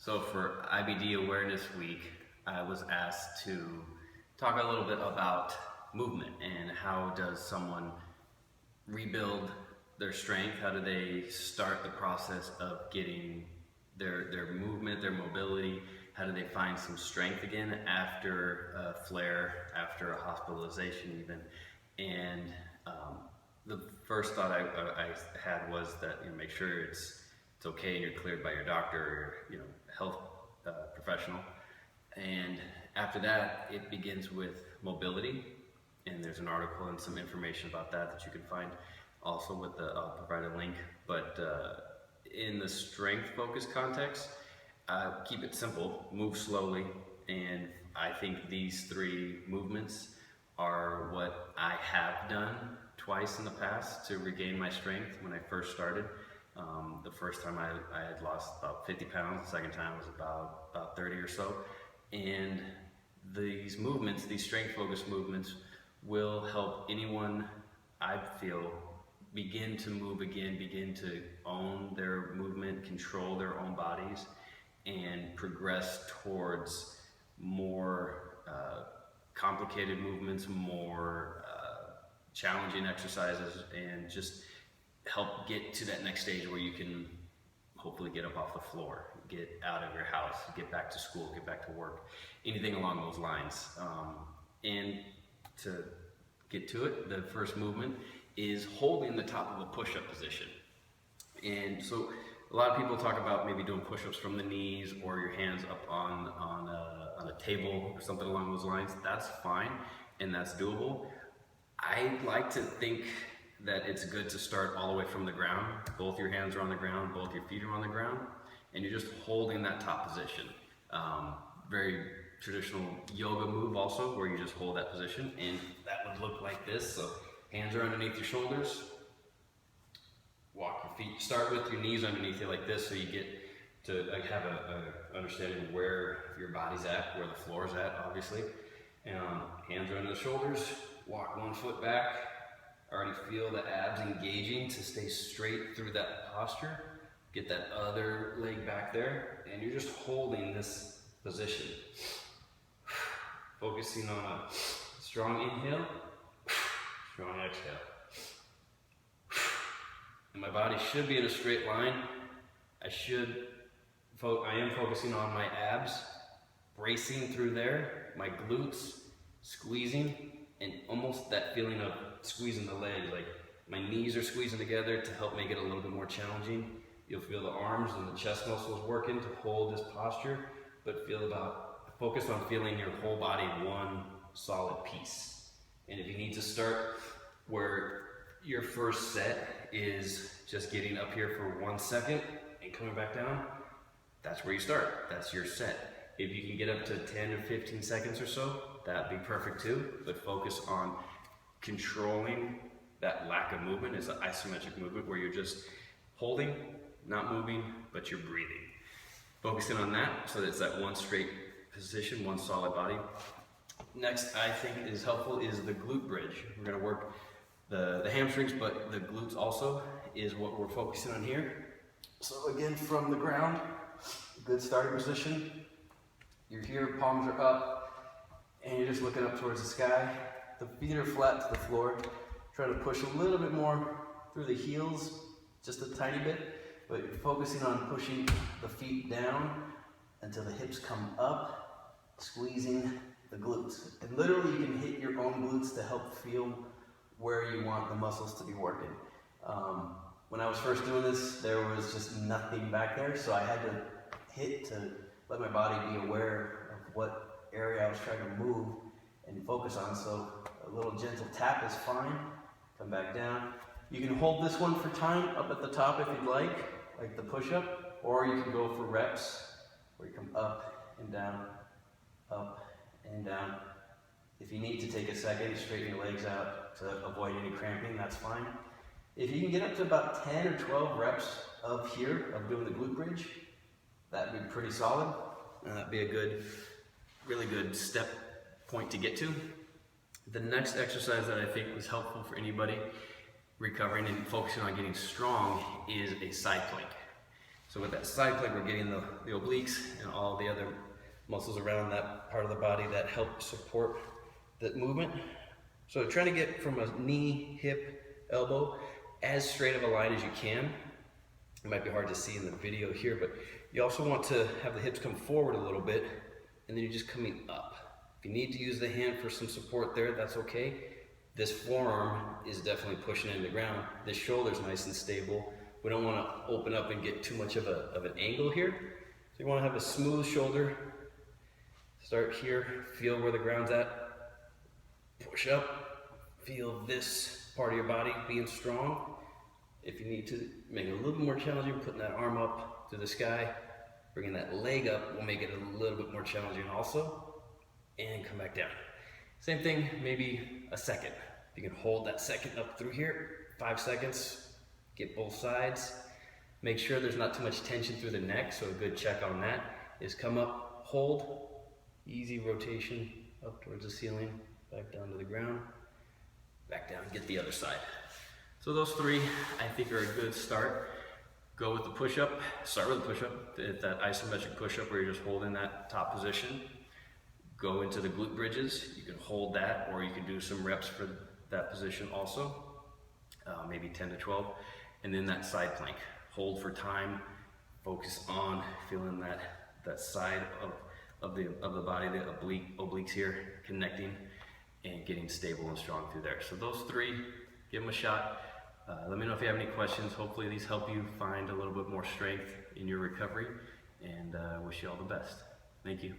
So for IBD Awareness Week, I was asked to talk a little bit about movement and how does someone rebuild their strength, how do they start the process of getting their movement, their mobility, how do they find some strength again after a flare, after a hospitalization even. And the first thought I had was that make sure it's okay and you're cleared by your doctor or health professional. And after that, it begins with mobility, and there's an article and some information about that you can find also with I'll provide a link. But in the strength focused context, keep it simple, move slowly, and I think these three movements are what I have done twice in the past to regain my strength when I first started. The first time I had lost about 50 pounds, the second time was about 30 or so. And these movements, these strength-focused movements, will help anyone, I feel, begin to move again, begin to own their movement, control their own bodies, and progress towards more complicated movements, more challenging exercises, and just help get to that next stage where you can hopefully get up off the floor, get out of your house, get back to school, get back to work, anything along those lines. And to get to it, the first movement is holding the top of a push-up position. And so a lot of people talk about maybe doing push-ups from the knees or your hands up on a table or something along those lines. That's fine and that's doable. I like to think that it's good to start all the way from the ground. Both your hands are on the ground, both your feet are on the ground, and you're just holding that top position. Very traditional yoga move also, where you just hold that position, and that would look like this. So hands are underneath your shoulders, walk your feet, start with your knees underneath you like this, so you get to have a understanding of where your body's at, where the floor is at, obviously. And hands are under the shoulders, walk one foot back. Already feel the abs engaging to stay straight through that posture. Get that other leg back there, and you're just holding this position. Focusing on a strong inhale, strong exhale. And my body should be in a straight line. I am focusing on my abs, bracing through there, my glutes, squeezing, and almost that feeling of squeezing the legs, like my knees are squeezing together to help make it a little bit more challenging. You'll feel the arms and the chest muscles working to hold this posture, but focus on feeling your whole body one solid piece. And if you need to start where your first set is just getting up here for 1 second and coming back down, that's where you start. That's your set. If you can get up to 10 or 15 seconds or so, that'd be perfect too, but focus on controlling that lack of movement. It's an isometric movement where you're just holding, not moving, but you're breathing. Focusing on that so that it's that one straight position, one solid body. Next, I think is helpful is the glute bridge. We're gonna work the hamstrings, but the glutes also is what we're focusing on here. So again, from the ground, good starting position. You're here, palms are up, and you're just looking up towards the sky. The feet are flat to the floor. Try to push a little bit more through the heels, just a tiny bit, but you're focusing on pushing the feet down until the hips come up, squeezing the glutes. And literally you can hit your own glutes to help feel where you want the muscles to be working. When I was first doing this, there was just nothing back there, so I had to hit to let my body be aware of what area I was trying to move and focus on. So a little gentle tap is fine. Come back down. You can hold this one for time up at the top if you'd like the push-up, or you can go for reps where you come up and down, up and down. If you need to take a second, straighten your legs out to avoid any cramping, that's fine. If you can get up to about 10 or 12 reps of doing the glute bridge, that'd be pretty solid, and that'd be a really good step point to get to. The next exercise that I think was helpful for anybody recovering and focusing on getting strong is a side plank. So with that side plank, we're getting the obliques and all the other muscles around that part of the body that help support that movement. So trying to get from a knee, hip, elbow, as straight of a line as you can. It might be hard to see in the video here, but you also want to have the hips come forward a little bit, and then you're just coming up. If you need to use the hand for some support there, that's okay. This forearm is definitely pushing into the ground. This shoulder's nice and stable. We don't want to open up and get too much of an angle here. So you want to have a smooth shoulder. Start here, feel where the ground's at. Push up, feel this part of your body being strong. If you need to make it a little bit more challenging, putting that arm up to the sky, bringing that leg up will make it a little bit more challenging also. And come back down. Same thing, maybe a second. You can hold that second up through here, 5 seconds, get both sides. Make sure there's not too much tension through the neck, so a good check on that is come up, hold, easy rotation up towards the ceiling, back down to the ground, back down, get the other side. So those 3, I think, are a good start. Go with the push-up, start with the push-up, that isometric push-up where you're just holding that top position. Go into the glute bridges, you can hold that, or you can do some reps for that position also, maybe 10 to 12. And then that side plank, hold for time, focus on feeling that side of the body, the obliques here, connecting and getting stable and strong through there. So those 3, give them a shot. Let me know if you have any questions. Hopefully these help you find a little bit more strength in your recovery, and wish you all the best. Thank you.